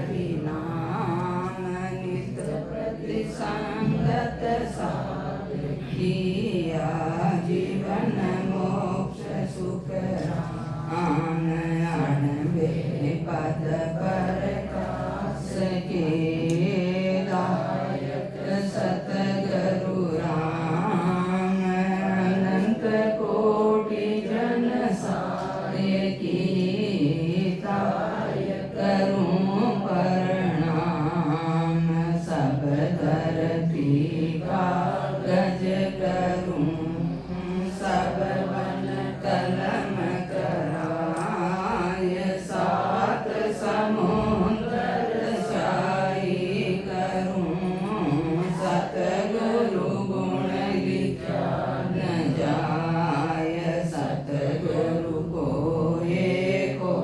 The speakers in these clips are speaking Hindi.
हरि नाम नित प्रति संगत साध किया जीवन मोक्ष सुख राम अणबे पद पर कास के दायक सतगुरु राम अनंत कोटि जन सारे की करूं प्रणाम सब धरती का गज करूं सब वन कलम कराय सात समुंदर छाई करूं सतगुरु गुण लिखा न जाय सतगुरु को एको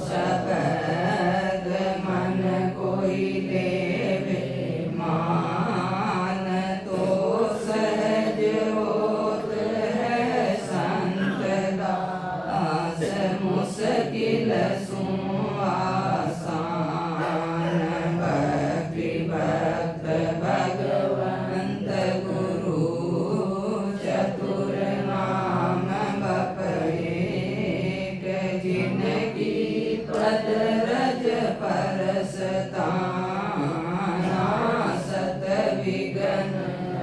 शब्द मन कोई देवे मान तो सहज होत है संत दास मुश्किल आसान भक्ति भक्त भगवंत गुरु चतुर नाम बप एक जिनकी पद रज परसताना सत विघ्न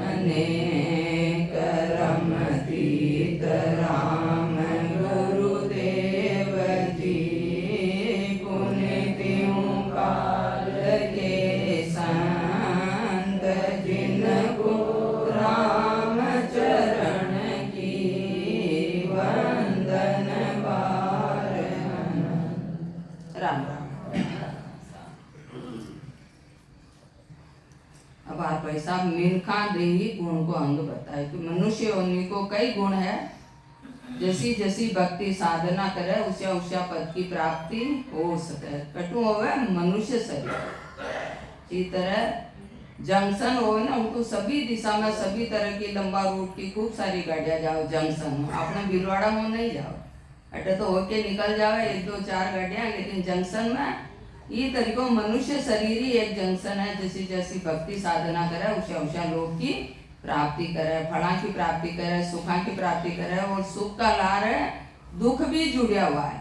अनेक रमतीत राम गुरुदेव जी पुण्यतियों काल के संत जिनको राम चरण की वंदन बार राम राम। अब आप भाई साहब मिनखा देही गुण को अंग बताए कि मनुष्य योनि को कई गुण है। जैसी जैसी भक्ति साधना करे उसे उसे पद की प्राप्ति हो सके। कटु होवे मनुष्य शरीर इसी तरह जंक्शन हो ना उनको सभी दिशा में सभी तरह की लंबा रूट की खूब सारी गाड़ियां जाओ जंक्शन आपने भीलवाड़ा में नहीं जाओ अटे तो होके निकल जावे एक दो चार गाड़ियां लेकिन जंक्शन में ये तरीकों मनुष्य शरीर ही एक जंक्शन है। जैसी जैसी भक्ति साधना करे उसे उसे लोग की प्राप्ति करे फला की प्राप्ति करे सुखा की प्राप्ति करे और सुख का लार है दुख भी जुड़ा हुआ है।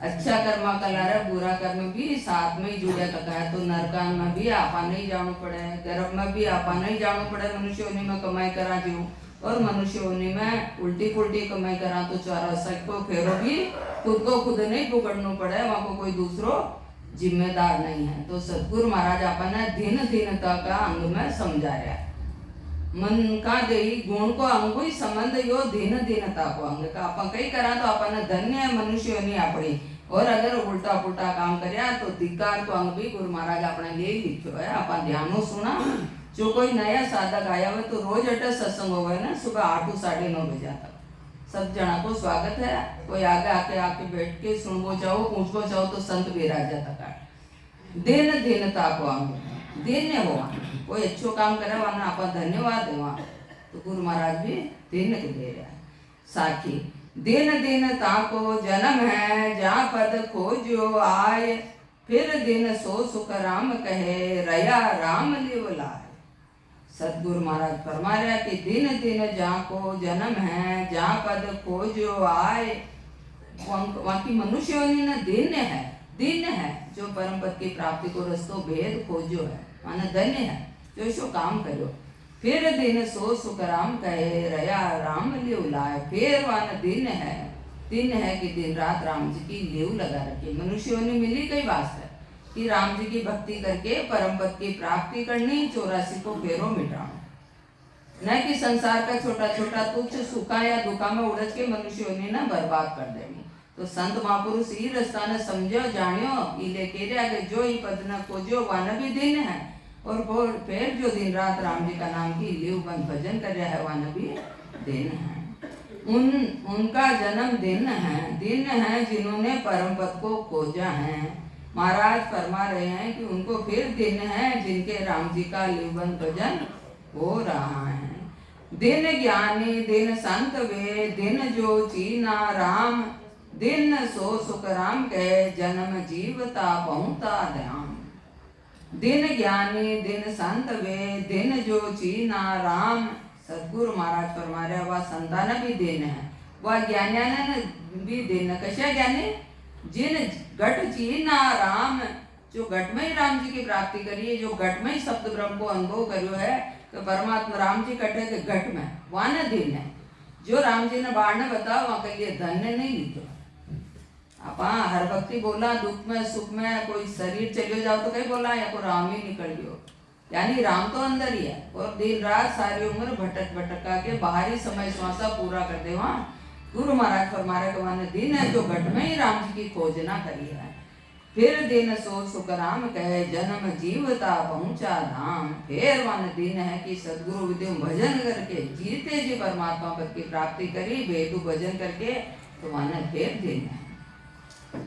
अच्छा कर्म का लार है बुरा कर्म भी साथ में ही जुड़ा तक है। तो नरकान में भी आपा नहीं जाना पड़े गर्भ में भी आपा नहीं जाना पड़े मनुष्य होने में कमाई करा जीव और मनुष्य होने में उल्टी पुल्टी कमाई करा तो चारा सबको फेरो भी खुद को खुद नहीं भुगतना पड़े वहां को कोई दूसरो जिम्मेदार नहीं है। तो सतगुरु महाराज अपने दिन दिनता का अंग में समझा रहा है। मन का देही गुण को अंग ही संबंध यो दिन दिनता को अंग का अपन कई करा तो अपन धन्य मनुष्य नहीं अपनी और अगर उल्टा पुल्टा काम करया तो धिक्कार को अंग भी गुरु महाराज अपने लिए लिखो है। अपन ध्यानो सुना जो कोई नया साधक आया हुआ तो रोज अटे सत्संग होगा ना सुबह 8 से 9:30 बजे तक सब जना को स्वागत है। कोई आगे आके बैठ के सुनबो चाहो पूछबो चाहो तो संत विराज जाता दिन दिनता को अंग दिन हो कोई अच्छो काम करे वहां आप धन्यवाद है वहां तो गुरु महाराज भी दिन के दे रहा है। साखी दिन दिनता को जन्म है जा पद खोजो आए फिर दिन सो सुख राम कहे रया राम लिव लाए। सतगुरु महाराज फरमा रहा कि दिन दिन जहाँ को जन्म है जहाँ पद खोजो आए वहाँ की मनुष्य होनी ना दिन है जो परम पद की प्राप्ति को रस्तो भेद खोजो है माना धन्य है जो इसको काम करो। फिर दिन सो सुख राम कहे रया राम लिव लाए फिर वाना दिन है कि दिन रात राम जी की लिव लगा रखी। मनुष्यों ने मिली कई बात है कि राम जी की भक्ति करके परम पद की प्राप्ति करनी 84 को फेरों मिटाना न कि संसार का छोटा छोटा तुच्छ सुखा या दुखा में उड़ज के मनुष्यों ने ना बर्बाद कर देनी। तो संत महापुरुष ही रास्ता ने समझो जानियो इले के आगे जो ही पद न खोजो वान भी दिन है और वो फिर जो दिन रात राम जी का नाम की लिव बंद भजन कर रहा है वान भी दिन है। उनका जन्म दिन है जिन्होंने परम पद को खोजा है। महाराज फरमा रहे हैं कि उनको फिर दिन है जिनके राम जी का लिवबंद भजन हो रहा है। दिन ज्ञानी दिन संत वे दिन जो चीना राम दिन सो सुख राम कहे जन्म जीवता बहुता ध्यान। दिन ज्ञानी दिन संत वे दिन जो चीना राम। सदगुरु महाराज फरमा रहे वह संतान भी दिन है वह ज्ञान्यान भी दिन। कशा ज्ञानी जिन घट चीना राम जो घट में ही राम जी की प्राप्ति करी है, जो घट में ही शब्द ब्रह्म को अनुभव करियो है तो परमात्मा राम जी कटे के घट में वहां न दिन है। जो राम जी ने बाढ़ ने बताओ वहां के लिए धन्य नहीं लिखो। आप हर भक्ति बोला दुख में सुख में कोई शरीर चलियो जाओ तो कहीं बोला या को राम ही निकल गयो, यानी राम तो अंदर ही है और दिन रात सारी उम्र भटक भटका के बाहरी समय श्वासा पूरा कर दे। वहां गुरु महाराज फरमा रहे वन दिन है जो घट में ही राम जी की खोजना करी है। फिर दिन सो सुख राम कहे जन्म जीवता पहुंचा धाम। फिर वन दिन है कि सदगुरु विद्यु भजन करके जीते जी परमात्मा पद की प्राप्ति करी वेदु भजन करके तो वन फिर दिन है।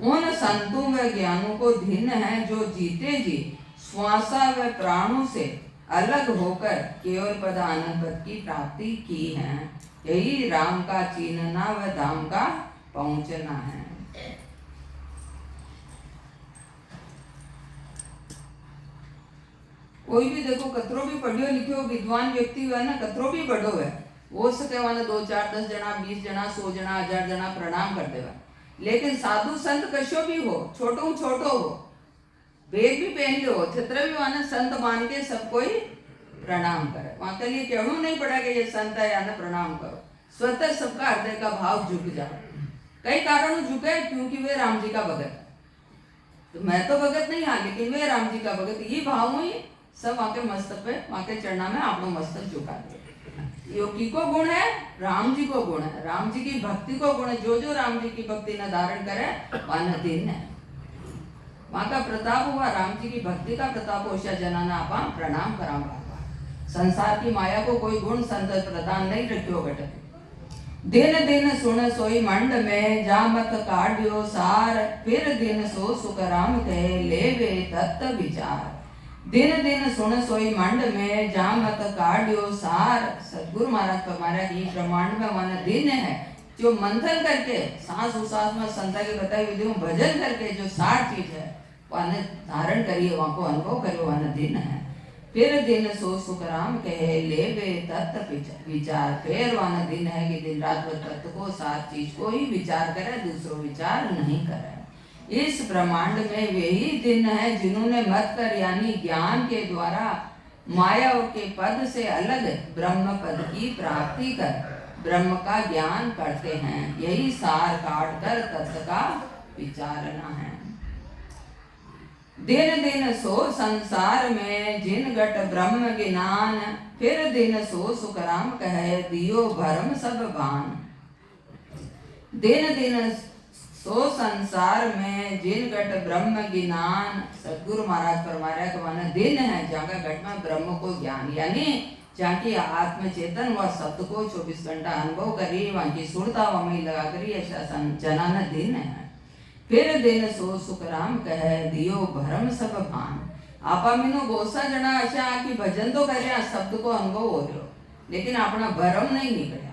उन संतों व ज्ञानों को धन्य है जो जीते जी श्वासा व प्राणों से अलग होकर केवल पद आनंद पद की प्राप्ति की है। यही राम का चीनना व धाम का पहुंचना है। कोई भी देखो कतरो भी पढ़ियो लिखियो विद्वान व्यक्ति हुआ ना कतरो भी बड़ो है वो सके वाला 2 4 10 जना 20 जना 100 जना 1000 जना प्रणाम कर देवा। लेकिन साधु संत कशो भी हो छोटो हो वेद भी पहन लो छत्र भी वहां संत मान के सब कोई प्रणाम करे। वहां के लिए कहना नहीं पड़ा कि ये संत है या ना प्रणाम करो, स्वतः सबका हृदय का भाव झुक जाए। कई कारणों झुके क्योंकि वे राम जी का भगत तो मैं तो भगत नहीं हाँ लेकिन वे राम जी का भगत ये भाव ही सब वहां के मस्तक पे वहां के चरणा में आपनो मस्तक झुका दे। योगी को गुण है राम जी को गुण है, राम जी की भक्ति को गुण है। जो जो राम जी की भक्ति न धारण करे वह न दिन है वहां का प्रताप हुआ राम जी की भक्ति का प्रताप होशा जनाना आपा प्रणाम करा। संसार की माया को कोई गुण संत प्रदान नहीं रखियो घटक। दिन दिन सुन सोई मंड में जा मत काढ़ियो सार। फिर दिन सो सुख राम कहे लेवे तत्त विचार। दिन दिन सुन सोई मंड में जा मत काढ़ियो सार। सदगुरु महाराज फरमाया कि ब्रह्मांड में वन दिन है जो मंथन करके सांस उसास में संता की बताई विधियों भजन करके जो सार चीज है वह धारण करिए वहां को अनुभव करिए वह दिन है। फिर दिन सो सुख राम कहे लेवे तत्त विचार। फिर वह दिन है कि दिन रात वह तत्व को सार चीज को ही विचार करे दूसरों विचार नहीं करे। इस ब्रह्मांड में वही दिन है जिन्होंने मत कर यानी ज्ञान के द्वारा माया के पद से अलग ब्रह्म पद की प्राप्ति कर ब्रह्म का ज्ञान करते हैं। यही सार काट कर तत्व का विचारना है। दिन दिन सो संसार में जिन घट ब्रह्म ज्ञान। फिर दिन सो सुख राम कहे दियो भरम सब भान। दिन दिन सो संसार में जिन घट ब्रह्म ज्ञान। सदगुरु महाराज फरमा रहे कि वह दिन है जहाँ घट में ब्रह्म को ज्ञान यानी जहाँ की आत्म चेतन व शब्द को 24 घंटा अनुभव करी वहाँ की सुरता वही लगा करी ऐसा जनाना दिन है। फिर दिन सो सुख राम कहे दियो भरम सब भान। आपा मीनो गोसा जना आशा की भजन तो कर शब्द को अनुभव हो रहे हो लेकिन अपना भरम नहीं निकला।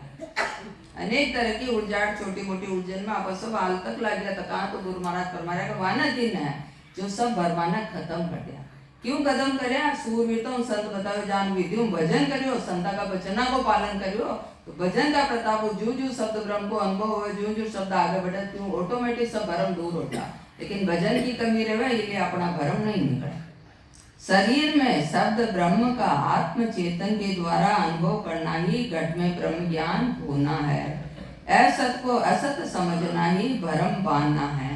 अनेक तरह की उलझाट छोटी मोटी उलझन में आप सब हाल तक लग गया था तो गुरु महाराज फरमा रहे वाना दिन है जो सब भरमाना खत्म कर दिया। क्यों खत्म करे सूरवीर तो संत बताओ जान विधियों भजन करियो संता का वचना को पालन करियो तो भजन का प्रताप हो जू जू शब्द ब्रह्म को अनुभव हो जू जू शब्द आगे बढ़े क्यों ऑटोमेटिक सब भरम दूर होता। लेकिन भजन की कमी रहे इसलिए अपना भरम नहीं निकले। शरीर में शब्द ब्रह्म का आत्म चेतन के द्वारा अनुभव करना ही घट में ब्रह्म ज्ञान होना है। असत को असत समझना ही भरम बांधना है।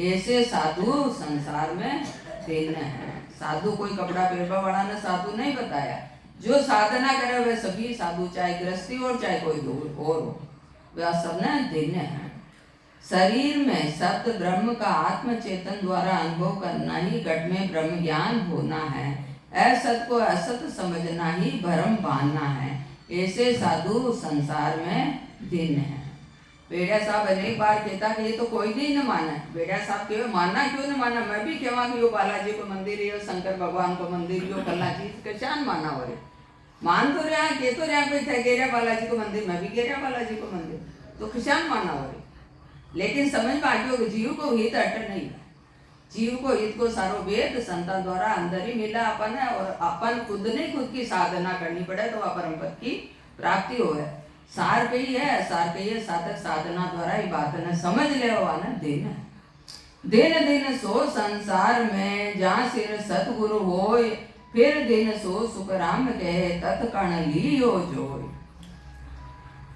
ऐसे साधु संसार में भिन्न है। साधु कोई कपड़ा पहनवा वाला ने साधु नहीं बताया। जो साधना करे वे सभी साधु चाहे गृहस्थी और चाहे कोई दूर और हो वह सब न भिन्न है। शरीर में शब्द ब्रह्म का आत्म चेतन द्वारा अनुभव करना ही घट में ब्रह्म ज्ञान होना है। असत को असत समझना ही भरम बांधना है। ऐसे साधु संसार में भिन्न है। बेड़िया साहब अनेक बार कहता कि ये तो कोई नहीं न माना। बेड़िया साहब कहे मानना क्यों न माना। मैं भी कहवा कि यो बालाजी को मंदिर यो शंकर भगवान को मंदिर यो कल्ला चीज कशान माना हो रहे मान तो रहा कह तो रहा कोई थे गेरिया बालाजी को मंदिर मैं भी गेरिया बालाजी को मंदिर तो कशान माना हो रहे। लेकिन समझ में आ गयो जीव को हित अट नहीं, जीव को हित को सारो वेद संतान द्वारा अंदर ही मिला अपन है, और अपन खुद ने खुद की साधना करनी पड़े तो परम पद की प्राप्ति हो है। सार कही है, सार कही है साधक साधना द्वारा ही बात ने समझ ले दिन है। दिन दिन सो संसार में जहाँ सिर सतगुरु होय, फिर दिन सो सुख राम कहे तत्कण लियो जोय।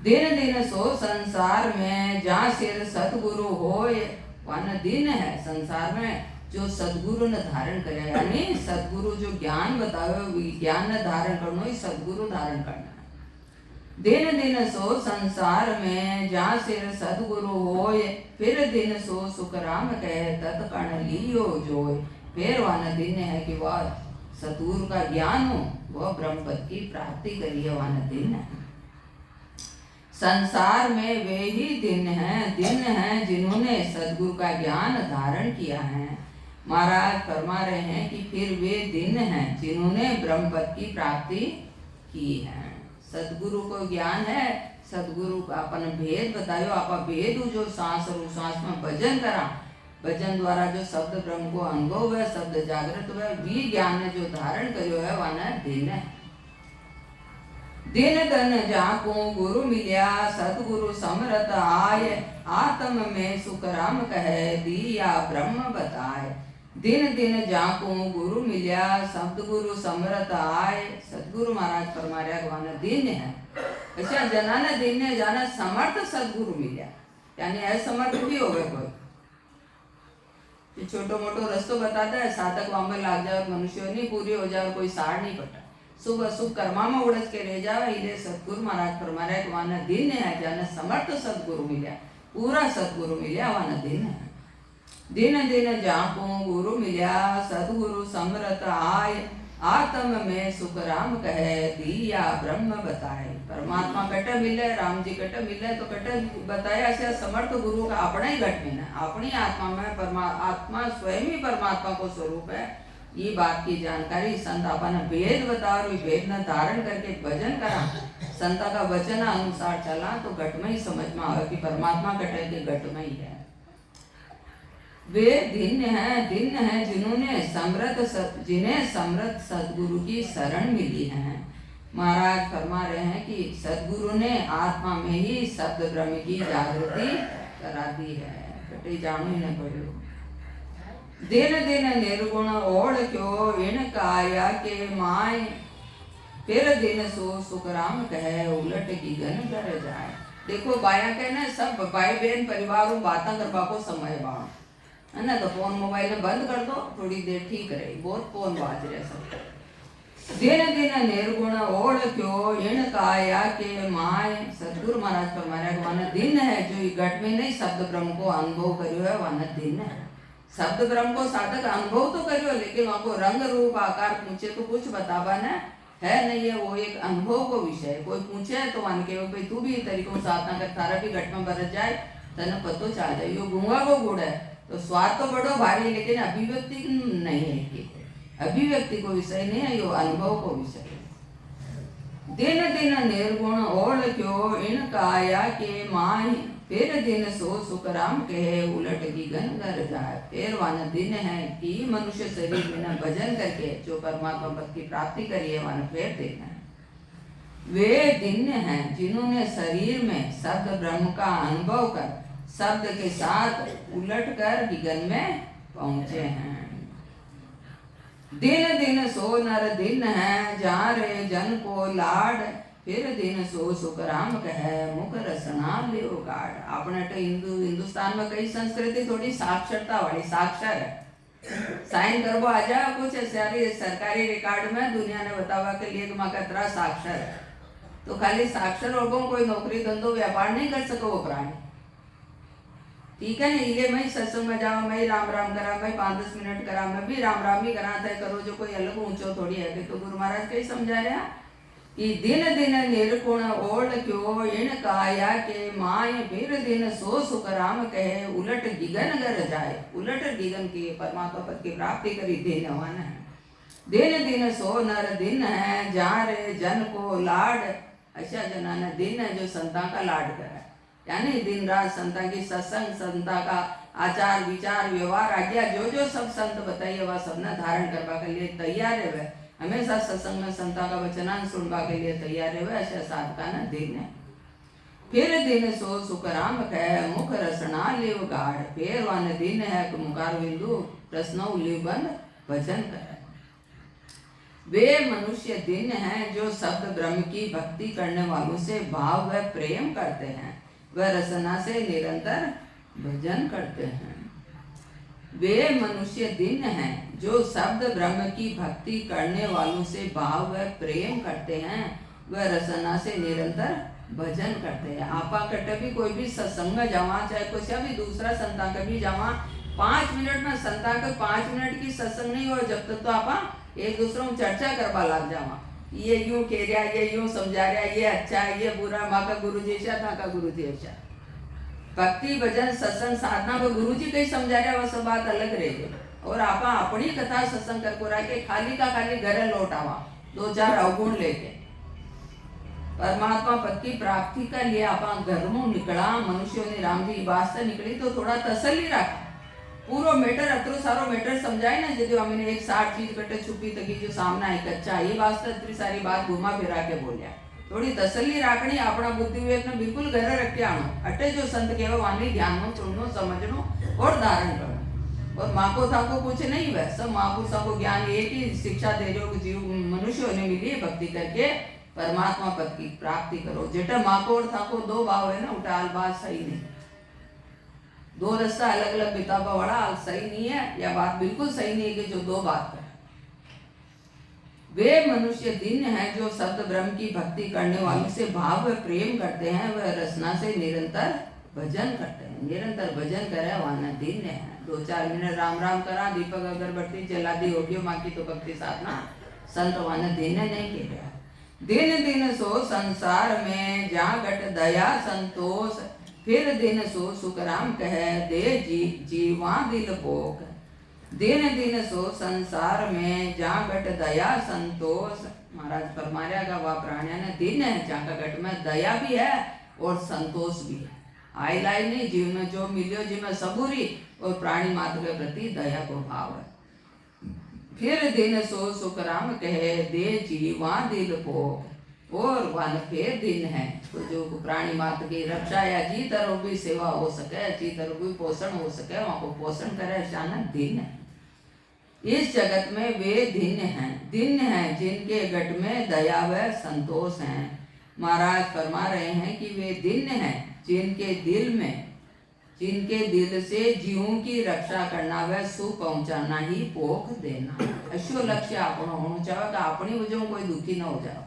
दिन दिन सो संसार में जहाँ सिर सतगुरु होय, वन दिन है संसार में जो सदगुरु ने धारण करे, यानी सदगुरु जो ज्ञान बतावे ज्ञान ने धारण करना ही सदगुरु धारण करना है। दिन दिन सो संसार में जहाँ सिर सदगुरु होय, फिर दिन सो सुख राम कहे तत्कण लियो जोय। फिर वाना दिन है कि वह सतगुरु का ज्ञान हो, वह ब्रह्म पद की प्राप्ति करिए, वाना दिन है। संसार में वे ही दिन हैं जिन्होंने सदगुरु का ज्ञान धारण किया है। महाराज फरमा रहे हैं कि फिर वे दिन हैं जिन्होंने ब्रह्म पद की प्राप्ति की है। सदगुरु को ज्ञान है, सदगुरु का अपन भेद बतायो, आप भेद जो सांस और सांस में भजन करा, भजन द्वारा जो शब्द ब्रह्म को अनुभव है, शब्द जागृत हुआ, वी ज्ञान ने जो धारण करो है वाना दिन है। दिन धन जाको गुरु मिल्या सतगुरु समरत आय, आत्म में सुख राम कहे दिया ब्रह्म बताए। दिन दिन जाको गुरु मिल्या शब्द गुरु समरत आय, सतगुरु महाराज फरमा रहा भगवान दिन है अच्छा जनाना दिन है जाना समर्थ सदगुरु मिल्या, यानी असमर्थ भी हो गए कोई छोटो मोटो रस्तो बताता है, साधक वाम लाग जाए मनुष्य नहीं पूरी हो जाए, कोई सार नहीं पटा, सुबह सुख कर्मा में उड़स के रह जावे। इले सतगुरु महाराज फरमा रहे कि वाना दिन है जाना समर्थ सदगुरु मिल्या, पूरा सदगुरु मिल्या वाना दिन है। दिन दिन जाको गुरु मिल्या सदगुरु समरत आय, आत्म में सुख राम कहे दिया ब्रह्म बताए। परमात्मा कट मिले, राम जी कट मिले तो कट बताया ऐसे समर्थ गुरु का अपना ही घट में है, अपनी आत्मा में आत्मा स्वयं ही परमात्मा को स्वरूप है। ये बात की जानकारी संत आपन भेद बता और भेद न धारण करके भजन करा, संता का वचन अनुसार चला तो घट में ही समझ में आवे कि परमात्मा कटे के घट में ही है। वे दिन है जिन्होंने जिन्हें समृत सदगुरु की शरण मिली है। महाराज फरमा रहे हैं कि सदगुरु ने आत्मा में ही शब्द ब्रह्म की जागृति करा दी है, कटे जानो ही न पड़ो। दिन दिन निर्गुण ओढ़ क्यों इन काया के माय, फिर दिन सो सुख राम कहे उलट की गन कर जाए। देखो बाया कहना सब भाई बहन परिवार बातें करवा को समय बाण है ना, तो फोन मोबाइल में बंद कर दो, थोड़ी देर ठीक रहे, बहुत फोन बाज रहे सब। दिन दिन निर्गुण ओढ़ क्यों इन काया के माय, सतगुरु महाराज फरमाया वाना दिन है जो घट में नहीं शब्द ब्रह्म को अनुभव करियो है, वाना दिन है। शब्द ब्रह्म को साधक अनुभव तो करियो, लेकिन वहां को रंग रूप आकार पूछे तो कुछ बतावा न है नहीं है, वो एक अनुभव को विषय। कोई पूछे तो मान के भाई तू भी तरीकों साधना कर, तारा भी घट में बरत जाए तने पतो चल जाए। यो गुंगा को गुड़ है तो स्वाद तो बड़ो भारी, लेकिन अभिव्यक्ति नहीं है कि अभिव्यक्ति को विषय नहीं है, यो अनुभव को विषय है। दिन दिन निर्गुण ओढ़ क्यों इन काया के माय, फिर दिन सो सुख राम कहे उलट की गन कर जाए। फिर वाना दिन है कि मनुष्य शरीर में भजन करके जो परमात्मा पद की प्राप्ति करी है, वाना फिर दिन है। वे दिन हैं जिन्होंने शरीर में शब्द ब्रह्म का अनुभव कर शब्द के साथ उलट कर विगन में पहुंचे हैं। दिन दिन सो नर दिन है जा रे जन को लाड, फिर दिन सो सुख राम कहे मुख रसना लियो गाड़। अपने तो हिंदुस्तान में कई संस्कृति थोड़ी साक्षरता वाली साक्षर है, साइन करबो आ जाए कुछ सारी सरकारी रिकॉर्ड में दुनिया ने बतावा के लिए कतरा साक्षर है, तो खाली साक्षर लोगों कोई नौकरी धंधो व्यापार नहीं कर सको वो प्राणी, ठीक है ना। इले मैं सत्संग में जावा, मैं राम राम करा, मैं 5-10 मिनट करा, मैं भी राम राम ही करा था करो, जो कोई अलग ऊंचो थोड़ी है कि। तो गुरु महाराज कई समझा रहा कि दिन दिन निर्गुण ओढ़ क्यों इन काया के माय, फिर दिन सो सुख राम कहे उलट गिगन गर जाए। उलट गिगन की परमात्मा पद की प्राप्ति करी देनवान है। दिन दिन सो नर दिन है जा रे जन को लाड, अच्छा जनाना दिन है जो संतान का लाड करे, यानी दिन रात संता की सत्संग, संता का आचार विचार व्यवहार आज्ञा जो सब संत बताइए वह सबने धारण करवा के लिए तैयार है। वह हमेशा सत्संग में संता का वचनान सुनवा के लिए तैयार है। वह ऐसा साधका न दिन है। फिर दिन सो सुखराम कह मुख रसना लिव गाढ़। फिर वन दिन है मुकार बिंदु प्रश्नों लिव बंद भजन कर। वे मनुष्य दिन हैं जो शब्द ब्रह्म की भक्ति करने वालों से भाव व प्रेम करते हैं, वह रसना से निरंतर भजन करते हैं। वे मनुष्य दिन हैं जो शब्द ब्रह्म की भक्ति करने वालों से भाव व प्रेम करते हैं, वह रसना से निरंतर भजन करते हैं। आपा कटे भी कोई भी सत्संग में जावा, चाहे कुछ भी दूसरा संता का भी जावा, 5 मिनट में संता का 5 मिनट की सत्संग नहीं हो जब तक तो आपा एक दूसरों में चर्चा करवा लग जावा। ये यूं कह रहा, ये यूं समझा रहा, ये अच्छा है, ये बुरा, माँ का गुरु जी ऐसा, था का गुरु जी ऐसा। भक्ति भजन सत्संग साधना को गुरु जी कहीं समझा रहा, वह सब बात अलग रहेगी। और आपा अपनी कथा सत्संग कर को रह के खाली का खाली घर लौट आवा 2-4 अवगुण लेके। परमात्मा पद की प्राप्ति का लिए आपा घर में निकला, मनुष्यों ने राम जी वास्ते निकली तो थोड़ा तसल्ली रखा। पूरा मैटर अतरो सारो मैटर समझाए ना, जो हमने एक 60 चीज कटे छुपी तकी जो सामना है कच्चा, ये वास्ते इतनी सारी बात घुमा फिरा के बोलिया। थोड़ी तसल्ली राखनी, अपना बुद्धि विवेक ने बिल्कुल घर रख के आनो। अटे जो संत कहे वानी ध्यान में सुननो समझनो और धारण करनो। और माँ को था को कुछ नहीं, वह सब महापुरुषों को ज्ञान एक ही शिक्षा दे रहे हो, जीव मनुष्यों ने मिली भक्ति करके परमात्मा पद की प्राप्ति करो। जेटा माँ को और था को 2 भाव है ना, उठाल बात सही नहीं। 2 रास्ता अलग अलग बिताबा वाला सही नहीं है, या बात बिल्कुल सही नहीं है कि जो 2 बात है। वे मनुष्य दिन हैं जो शब्द ब्रह्म की भक्ति करने वालों से भाव व प्रेम करते हैं, वह रसना से निरंतर भजन करते हैं। निरंतर भजन करे वाना दिन है। 2-4 मिनट राम राम करा, दीपक अगरबत्ती जला दी होगी, माँ की तो भक्ति साधना संत वाना दिन नहीं कह रहा। दिन दिन सो संसार में जागट दया संतोष, फिर दिन सो सुखराम कह दे जीवा दिल पोक। दिन दिन सो संसार में जागट दया संतोष। महाराज फरमाया का वह प्राणिया ने दिन है जहाँ का गट में दया भी है और संतोष भी है। आई लाई नहीं, जीव में जो मिलियो जीव में सबूरी और प्राणी मात्र के प्रति दया को भाव है। फिर दिन सो सुखराम कहे दे जीवा दिल पोक। और वन फिर दिन है तो जो प्राणी मात्र की रक्षा या जी तरह भी सेवा हो सके, जी तरह भी पोषण हो सके, वहां को पोषण करे शानक दिन है। इस जगत में वे दिन हैं जिनके गट में दया व संतोष हैं। महाराज फरमा रहे हैं कि वे दिन हैं जिनके दिल से जीवों की रक्षा करना व सुख पहुंचाना ही पोख देना। अशो लक्ष्य अपना होना चाहिए कि अपनी वजह कोई दुखी न हो जाए,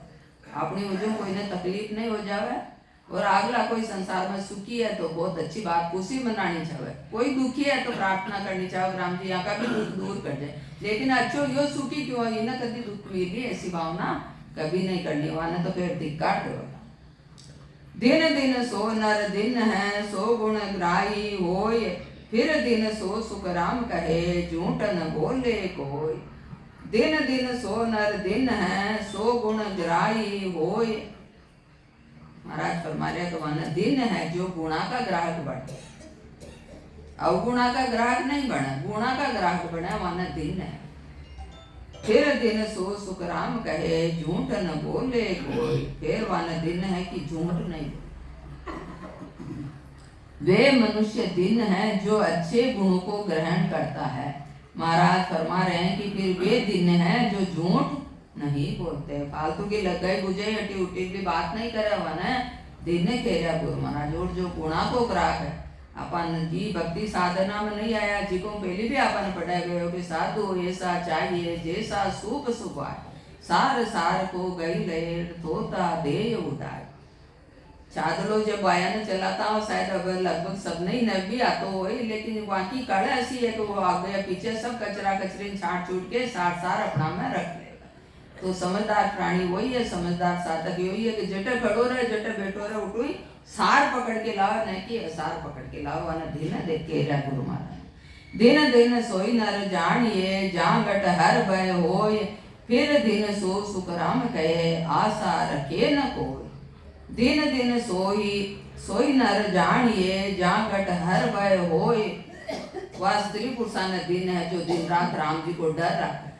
अपनी वजह कोई ने तकलीफ नहीं हो जाए। और अगला कोई संसार में सुखी है तो बहुत अच्छी बात, खुशी मनानी चाहिए। कोई दुखी है तो प्रार्थना करनी चाहिए राम जी यहाँ का भी दुख दूर कर जाए। लेकिन अच्छो यो सुखी क्यों है, ना कभी दुख मिली, ऐसी भावना कभी नहीं करनी, वाना तो फिर धिक्कार दो। दिन दिन सो नर दिन है सो गुण ग्राही होय, फिर दिन सो सुखराम कहे झूठ न बोले कोई। दिन दिन सो नर दिन है सो गुण ग्राही होय। महाराज फरमाया तो वाना दिन है जो गुणा का ग्राहक बने, अवगुणा का ग्राहक नहीं बने, गुणा का ग्राहक बने, वाना दिन है। फिर दिन सो सुखराम कहे झूठ न बोले कोई। फिर वाला दिन है कि झूठ नहीं बोले। वे मनुष्य दिन है जो अच्छे गुणों को ग्रहण करता है। महाराज फरमा रहे हैं कि फिर वे दिन है जो झूठ नहीं बोलते, फालतू की लग गई बुझे हटी उठी की बात नहीं करे, वन दिन कह रहा गुरु महाराज। और जो गुणा को ग्राहक है, अपन जी भक्ति साधना में नहीं आया, जी को पहले भी अपन पढ़ा गए हो कि साधु ऐसा चाहिए जैसा सूप सुपाए, सार सार को गई लेर तोता दे उठाए। चादलो जब आया न चलाता हो, शायद अब लगभग सब नहीं न भी आता हो, लेकिन वहाँ की कड़ा ऐसी है कि वो आगे पीछे सब कचरा कचरे छाट छूट के सार सार अपना में रख लेगा। तो समझदार प्राणी वही है, समझदार साधक वही है कि जटे खड़ो रहे जटे बैठो रहे उठो ही सार पकड़ के लाओ, नहीं कि सार पकड़ के लाओ। वाला दिन देख के रहा गुरु महाराज। दिन दिन सोई नर जानिए जहाँ गट हर भय होय, फिर दिन सो सुखराम कहे आशा रखे न कोई। दिन दिन सोई सोई नर जानिए जा गट हर भय होए। वह स्त्री पुरुषान दिन है जो दिन रात राम जी को डर रखा है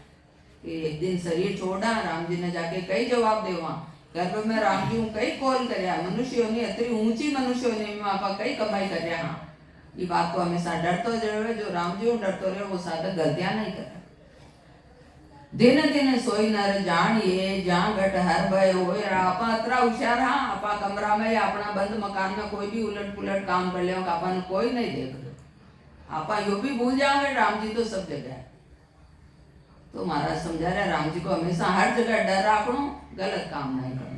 कि एक दिन शरीर छोड़ा। राम जी ने जाके कई जवाब दे वहाँ गर्भ में राम जी कई कॉल कर मनुष्यों ने अतरी ऊंची मनुष्यों ने आप कई कमाई कर हाँ ये बात को हमेशा डरते रहे। जो राम जी डरते रहे वो साधक गलतियां नहीं कर। दिन दिन सोई नर जानिए जहाँ गट हर भय हो। आपा अतरा होशियार हाँ आपा कमरा में या अपना बंद मकान में कोई भी उलट पुलट काम कर ले आपा कोई नहीं देख लो। आपा यो भी भूल जाओगे राम जी तो सब जगह है। तो महाराज समझा रहे राम जी को हमेशा हर जगह डर रखो गलत काम नहीं करना।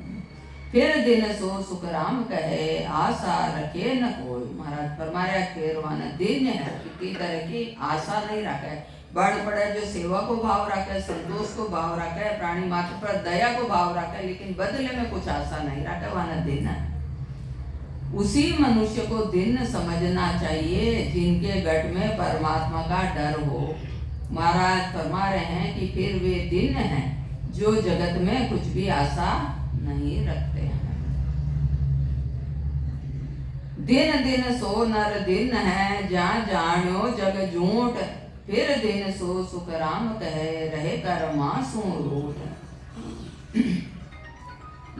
फिर दिन सो सुख राम कहे आशा रखे न कोई। महाराज फरमाया फिर वाना दिन है किसी तरह की आशा नहीं रखे। बड़ पड़े जो सेवा को भाव रखे संतोष को भाव रखे प्राणी मात्र पर दया को भाव रखे लेकिन बदले में कुछ आशा नहीं रखे वाना दिन है। उसी मनुष्य को दिन समझना चाहिए जिनके गट में परमात्मा का डर हो। महाराज फरमा रहे हैं कि फिर वे दिन हैं जो जगत में कुछ भी आशा नहीं रखते हैं। दिन दिन सो नर दिन है जहाँ जानो जग झूठ। फिर दिन सो सुख राम कहे रहे कर मासू रूठ।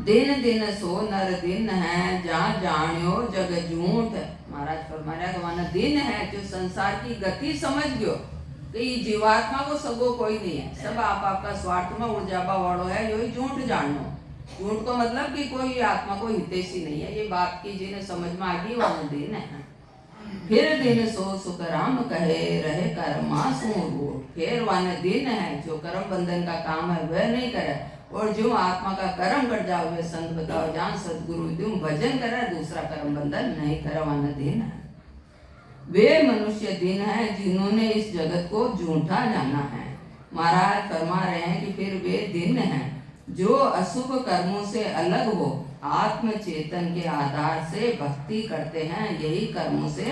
दिन दिन सो नर दिन है जहाँ जानो जग झूठ। महाराज फरमाया दिन है जो संसार की गति समझ गयो कि जीवात्मा को सगो कोई नहीं है। सब आप आपका स्वार्थ में उड़ जाबा वालों है यही झूठ जानो। झूठ को मतलब कि कोई आत्मा को हितैषी नहीं है। ये बात की जिन्हें समझ में आ गई वाला दिन है। फिर दिन सो सुख राम कहे रहे कर मासू रूठ। फिर वाने दिन है जो कर्म बंधन का काम है वह नहीं करे और जो आत्मा का कर्म कर जाओ वे संत बताओ जान सदगुरु तुम भजन करे दूसरा कर्म बंधन नहीं करे वाना दिन है। वे मनुष्य दिन है जिन्होंने इस जगत को झूठा जाना है। महाराज फरमा रहे हैं कि फिर वे दिन है जो अशुभ कर्मों से अलग हो आत्म चेतन के आधार से भक्ति करते हैं यही कर्मों से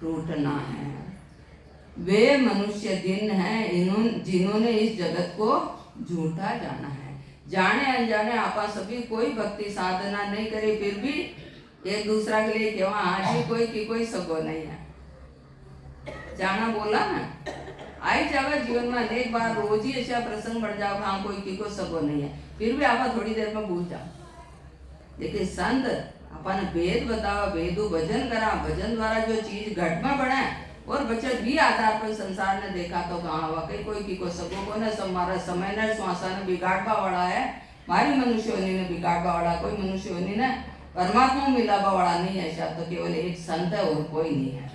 टूटना है। वे मनुष्य दिन हैं जिन्होंने इस जगत को झूठा जाना है। जाने अनजाने आपा सभी कोई भक्ति साधना नहीं करे फिर भी एक दूसरा के लिए क्यों आज ही कोई की कोई सगो नहीं है। जाना बोला ना आई जावे जीवन में अनेक बार रोज ही ऐसा प्रसंग बढ़ जाओ हाँ कोई की को सगो नहीं है फिर भी आप थोड़ी देर में भूल जाओ। लेकिन संत अपन वेद बताओ वेदु भजन करा भजन द्वारा जो चीज घट में बढ़े और बच्चे भी आधार पर संसार ने देखा तो कहाँ वाकई कोई की को सगो को न हमारा समय न श्वासा ने बिगाड़वा वाला है। हमारी मनुष्य होनी ने बिगाड़वा वाला कोई मनुष्य होनी ने परमात्मा मिलावा वाला नहीं है। ऐसा तो केवल एक संत है और कोई नहीं है।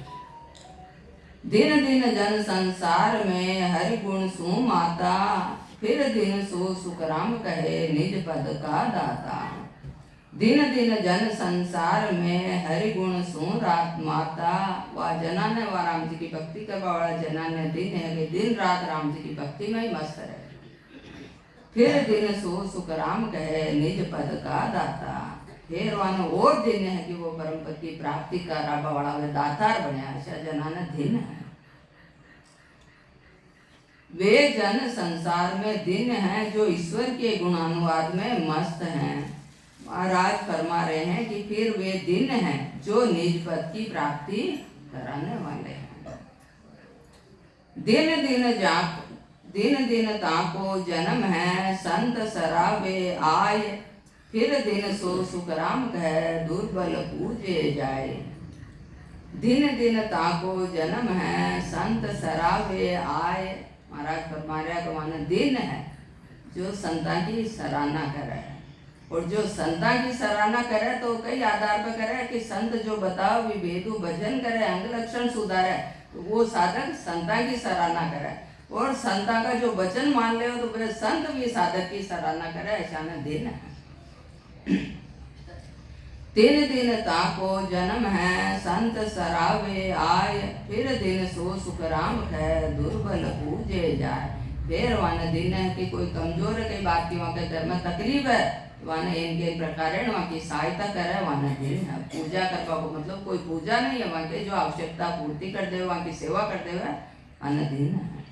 दिन दिन जन संसार में हरि गुण सु माता। फिर दिन सो सुख राम कहे निज पद का दाता। दिन दिन जन संसार में हरि गुण सु रात माता। वह जना ने वह राम जी की भक्ति करवा वाला जना ने दिन है कि दिन रात राम जी की भक्ति में ही मस्त रहे। फिर दिन सो सुख राम कहे निज पद का दाता। फिर वह और दिन है कि वो परम पद की प्राप्ति का राबा वाला वे दातार बने ऐसा जना ने दिन है। वे जन संसार में दिन हैं जो ईश्वर के गुणानुवाद में मस्त हैं। महाराज फरमा रहे हैं कि फिर वे दिन हैं जो निज पद की प्राप्ति कराने वाले हैं। दिन दिन ताको जन्म है संत सरावे आय। फिर दिन सो सुख राम कह दुर्बल पूजे जाए। दिन दिन ताको जन्म है संत सरावे आय। महाराज फरमा रहा है माना दिन है जो संता की सराहना करे और जो संता की सराहना करे तो कई आधार पर करे कि संत जो बताओ विभेदु भजन करे अंग लक्षण सुधारे तो वो साधक संता की सराहना करे और संता का जो वचन मान ले तो वह संत भी साधक की सराहना करे। ऐसा न दिन है। दिन दिन ताको जन्म है संत सरावे आय। फिर दिन सो सुख राम कह दुर्बल पूजे जाए। फिर वन दिन है कि कोई कमजोर है कई बात की वहाँ के धर्म में तकलीफ है वन इनके प्रकार वहाँ की सहायता करे वन दिन है। पूजा करवा को मतलब कोई पूजा नहीं है वहाँ के जो आवश्यकता पूर्ति कर दे वहाँ की सेवा कर दे वन दिन है।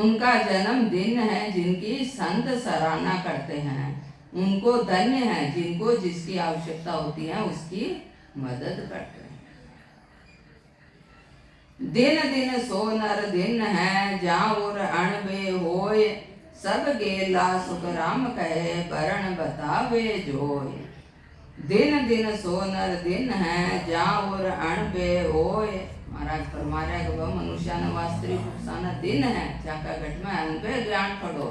उनका जन्म दिन है जिनकी संत सराहना करते हैं। उनको धन्य है जिनको जिसकी आवश्यकता होती है उसकी मदद करते हैं। दिन दिन सो नर दिन है जहाँ और अणबे होय, सब गेला सुख राम कहे बरण बतावे जोय। दिन दिन सो नर दिन है जहाँ और अणबे होय। महाराज फरमा रहे कि वह मनुष्य न वास्तविक उपसाना दिन है जाका घट में अनबे ज्ञान खड़ो।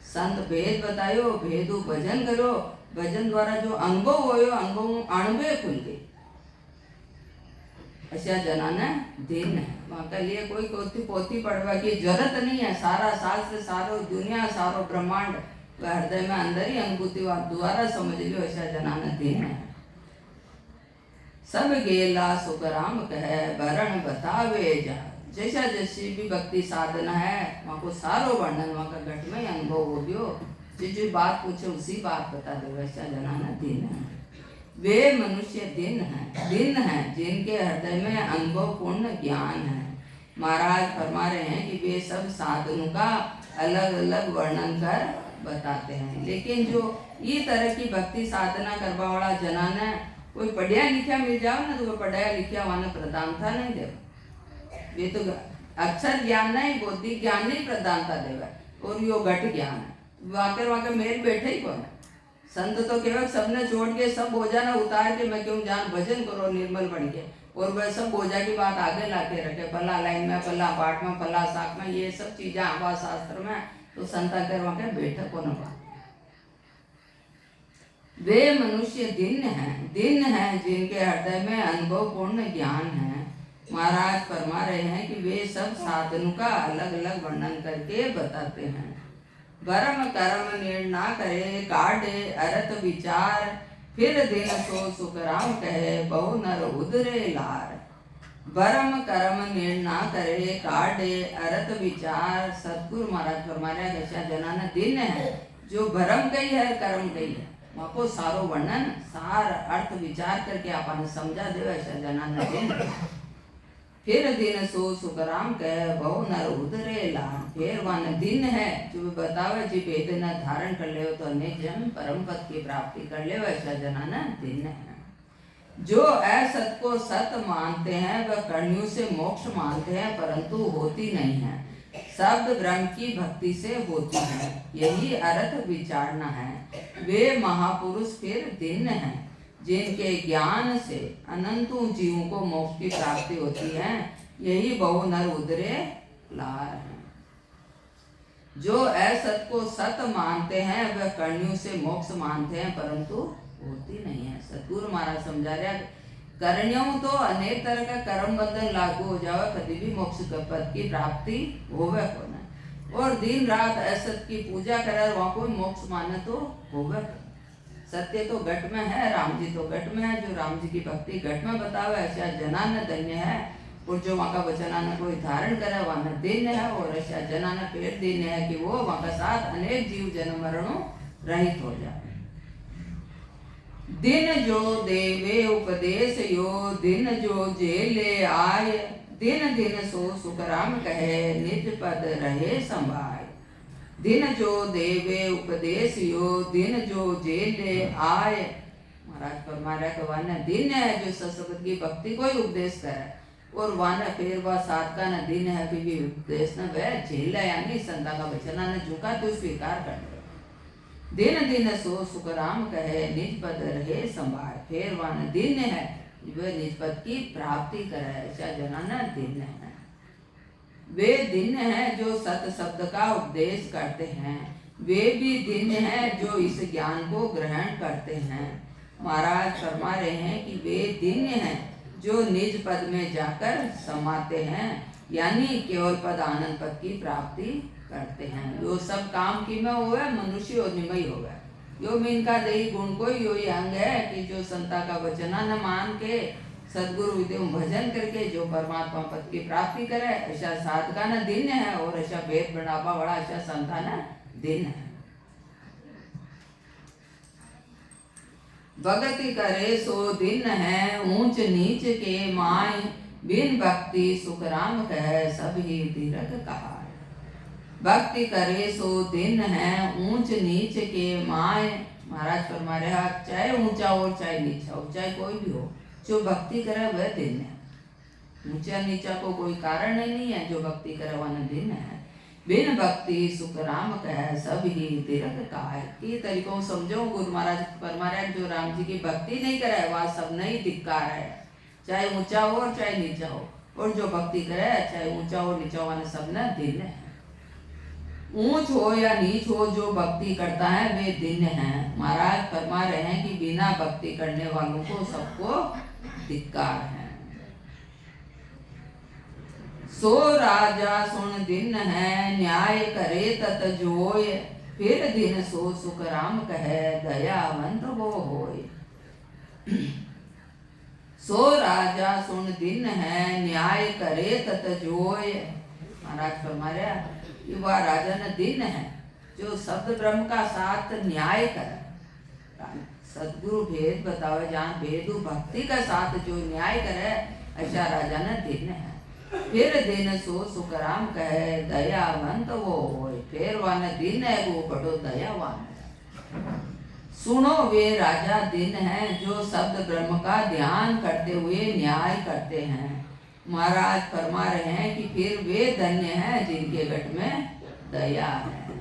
संत भेद बतायो भेदु भजन करो, भजन द्वारा जो अनुभव होयो अनुभव अणबे खुल गई। ऐसा जनाना दिन है वहाँ के लिए कोई पोथी पोथी पढ़वा की जरूरत नहीं है। सारा शास्त्र सारो दुनिया सारो ब्रह्मांड वह हृदय में अंदर ही अनुभूति द्वारा समझ लियो। ऐसा जनाना दिन है। सब गेला सुख राम कहे भरण बतावे जा। जैसा जैसी भी भक्ति साधना है वहाँ को सारो वर्णन वहाँ का घट में अनुभव हो गयो। जो बात पूछे उसी बात बता दे। वैसा जनाना दिन है। वे मनुष्य दिन है जिनके हृदय में अनुभव पूर्ण ज्ञान है। महाराज फरमा रहे हैं कि वे सब साधनों का अलग अलग वर्णन कर बताते हैं। लेकिन जो ये तरह की भक्ति साधना करवा वाला जनान है, कोई पढ़िया लिखा मिल जाओ ना तो वो पढ़ाया लिखा वाला प्रधानता नहीं देगा। ये तो अक्षर ज्ञान नहीं बौद्धिक ज्ञान नहीं प्रधानता देगा। और यो घट ज्ञान है वाकर मेरे बैठे ही कौन है। संत तो केवल सबने छोड़ के सब बोझा ना उतार के मैं क्यों जान भजन करो निर्मल बन के। और वह सब बोझा की बात आगे लाके रखे पल्ला लाइन में पल्ला पाठ में पल्ला साख में ये सब चीजें आवा शास्त्र में तो संता कर वहाँ के बैठक को न बात। वे मनुष्य दिन है जिनके हृदय में अनुभव पूर्ण ज्ञान है। महाराज फरमा रहे हैं कि वे सब साधनों का अलग अलग वर्णन करके बताते हैं। भरम कर्म निर्णा करे काढ़े अरत विचार, फिर दिन सो सुख राम कहे बहु नर उदरे लार। भरम कर्म निर्णा करे काढ़े अरत विचार। सतगुरु महाराज फरमा रहे हैं ऐसा जनाना दिन है जो भरम गई है कर्म गई है। वहाँ को सारो वर्णन सार अर्थ विचार करके आपने समझा दे। ऐसा जनाना दिन फिर दिन सो सुख राम कह बहु नर उदरे लान। फिर वन दिन है जो बतावे जी वेदना धारण कर ले तो अनेक जन्म परम पद की प्राप्ति कर ले। वैसा जनाना दिन है। जो असत को सत मानते हैं वह कर्णियों से मोक्ष मानते हैं परंतु होती नहीं है। शब्द ब्रह्म की भक्ति से होती है यही अर्थ विचारना है। वे महापुरुष फिर दिन है जिनके ज्ञान से अनंतों जीवों को मोक्ष की प्राप्ति होती है यही बहु नर उदरे लार है। जो असत को सत मानते हैं वह कर्णियों से मोक्ष मानते हैं परंतु होती नहीं है। सतगुरु महाराज समझा रहा कर्णियों तो अनेक तरह का कर्म बंधन लागू हो जावे कभी भी मोक्ष पद की प्राप्ति होवे को न। और दिन रात असत की पूजा करे वहाँ कोई मोक्ष माने तो होवे। सत्य तो घट में है राम जी तो घट में है। जो राम जी की भक्ति घट में बतावे ऐसा जनान धन्य है। और जो वहाँ का वचनान कोई धारण करे वहाँ दिन है। और ऐसा जनान पेड़ दिन है कि वो वहाँ का साथ अनेक जीव जन्म मरणों रहित हो जाए। दिन जो देवे उपदेश यो दिन जो जेले आए, दिन दिन सो सुख राम कहे निज पद रहे संभाय। दिन जो देवे उपदेश यो दिन जो जेले आए। महाराज फरमा रहा है वाना दिन है जो सतसंग की भक्ति को ही उपदेश करे। और वाना फिर वह सात का न दिन है भी उपदेश न वह झेल यानी संता का वचना न झुका तो स्वीकार कर ले। दिन दिन सो सुख राम कहे निज पद रहे संभाय। फिर वाना दिन है वह निज पद की प्राप्ति करे। ऐसा जनाना दिन है। वे दिन है जो सत शब्द का उपदेश करते हैं। वे भी दिन है जो इस ज्ञान को ग्रहण करते हैं। महाराज फरमा रहे हैं कि वे दिन है जो निज पद में जाकर समाते हैं यानी केवल पद आनंद पद की प्राप्ति करते हैं। जो सब काम की में हुआ मनुष्य और निमय होगा। यो मीन का दही गुण को यो अंग है कि जो संता का वचना न मान के सदगुरु विदेव भजन करके जो परमात्मा पद की प्राप्ति करे ऐसा साधका न दिन है। और ऐसा वेद बढ़ावा बड़ा ऐसा संता न दिन है। भक्ति करे सो दिन है ऊंच नीच के माय। बिन भक्ति सुख राम कहे सब ही तीरथ कहा। भक्ति करे सो दिन है ऊंच नीच के माए। महाराज फरमा रहे हैं चाहे ऊंचा हो चाहे नीचा हो चाहे कोई भी हो, जो भक्ति करे वह दिन है। ऊंचा नीचा को कोई कारण ही नहीं है, जो भक्ति करे वह दिन है। बिन भक्ति सुख राम कह सब ही तिरक काय। ये तरीकों समझो गुरु महाराज फरमा रहे हैं जो राम जी की भक्ति नहीं करे वह सब नहीं धिक्कार है, चाहे ऊंचा हो और चाहे नीचा हो। और जो भक्ति करे चाहे ऊंचा हो नीचा हो सब न दिन है। ऊंच हो या नीच हो जो भक्ति करता है वे दिन है। महाराज फरमा रहे हैं कि बिना भक्ति करने वालों को सबको धिक्कार है। सो राजा सुन दिन है न्याय करे तत जोय। फिर दिन सो सुख राम कहे दयावंत वो होय। सो राजा सुन दिन है न्याय करे तत जोय। महाराज फरमा रहे कि वह राजा न दिन है जो शब्द ब्रह्म का साथ न्याय करे। सदगुरु भेद बतावे जहाँ भेदु भक्ति का साथ जो न्याय करे ऐसा राजा न दिन है। फिर दिन सो सुख राम कहे दयावंत वो होय। फिर वह दिन है वो बड़ो दयावान है। सुनो वे राजा दिन है जो शब्द ब्रह्म का ध्यान करते हुए न्याय करते हैं। महाराज फरमा रहे हैं कि फिर वे धन्य हैं जिनके गट में दया है।